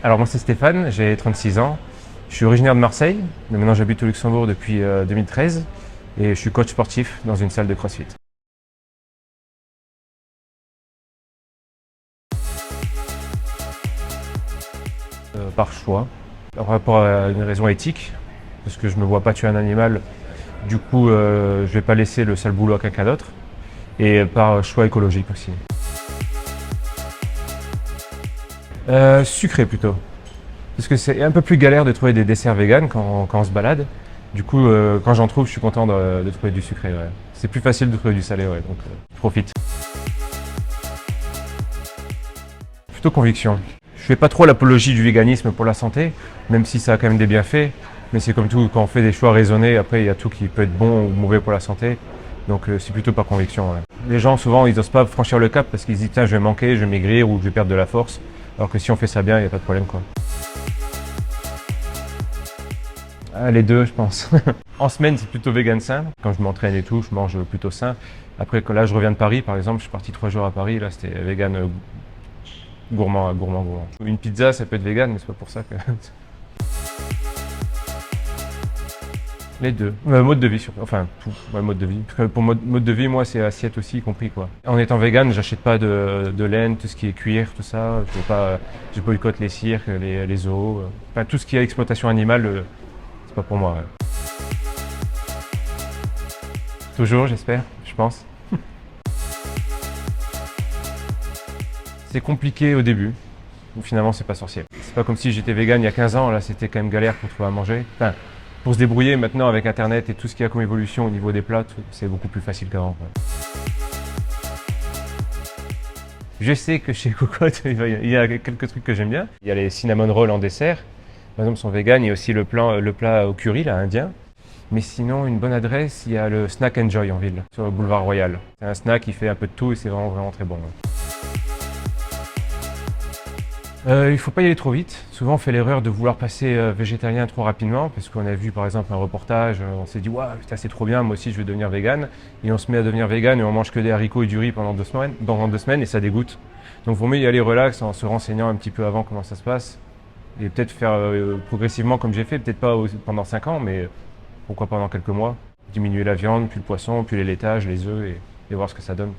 Alors moi c'est Stéphane, j'ai 36 ans. Je suis originaire de Marseille, mais maintenant j'habite au Luxembourg depuis 2013 et je suis coach sportif dans une salle de CrossFit. Par choix, par rapport à une raison éthique, parce que je ne me vois pas tuer un animal, du coup je ne vais pas laisser le sale boulot à quelqu'un d'autre, et par choix écologique aussi. Sucré plutôt. Parce que c'est un peu plus galère de trouver des desserts véganes quand on se balade. Du coup, quand j'en trouve, je suis content de trouver du sucré. Ouais. C'est plus facile de trouver du salé, ouais, donc je profite. Plutôt conviction. Je fais pas trop l'apologie du véganisme pour la santé, même si ça a quand même des bienfaits. Mais c'est comme tout, quand on fait des choix raisonnés, après il y a tout qui peut être bon ou mauvais pour la santé. Donc c'est plutôt par conviction. Ouais. Les gens, souvent, ils n'osent pas franchir le cap parce qu'ils se disent tiens, je vais manquer, je vais maigrir ou je vais perdre de la force. Alors que si on fait ça bien, il n'y a pas de problème, quoi. Les deux, je pense. En semaine, c'est plutôt vegan sain. Quand je m'entraîne et tout, je mange plutôt sain. Après, là, je reviens de Paris, par exemple. Je suis parti 3 jours à Paris. Là, c'était vegan gourmand. Une pizza, ça peut être vegan, mais c'est pas pour ça que... Les deux. Mode de vie, surtout. Enfin, tout. Ouais, mode de vie. Parce que pour mode de vie, moi, c'est assiette aussi, y compris, quoi. En étant vegan, j'achète pas de laine, tout ce qui est cuir, tout ça. Je boycotte les cirques, les zoos. Enfin, tout ce qui est exploitation animale, c'est pas pour moi. Ouais. Toujours, j'espère, je pense. C'est compliqué au début. Finalement, c'est pas sorcier. C'est pas comme si j'étais vegan il y a 15 ans. Là, c'était quand même galère pour trouver à manger. Enfin, pour se débrouiller maintenant avec Internet et tout ce qu'il y a comme évolution au niveau des plats, c'est beaucoup plus facile qu'avant. Je sais que chez Cocotte, il y a quelques trucs que j'aime bien. Il y a les cinnamon rolls en dessert. Par exemple, sont vegan. Il y a aussi le plat au curry, là, indien. Mais sinon, une bonne adresse, il y a le Snack Enjoy en ville, sur le boulevard Royal. C'est un snack qui fait un peu de tout et c'est vraiment très bon. Il ne faut pas y aller trop vite. Souvent, on fait l'erreur de vouloir passer végétarien trop rapidement parce qu'on a vu par exemple un reportage, on s'est dit « Waouh, putain, c'est trop bien, moi aussi je vais devenir vegan ». Et on se met à devenir vegan et on mange que des haricots et du riz pendant 2 semaines et ça dégoûte. Donc il vaut mieux y aller relax en se renseignant un petit peu avant comment ça se passe. Et peut-être faire progressivement comme j'ai fait, peut-être pas pendant 5 ans, mais pourquoi pendant quelques mois. Diminuer la viande, puis le poisson, puis les laitages, les œufs et voir ce que ça donne.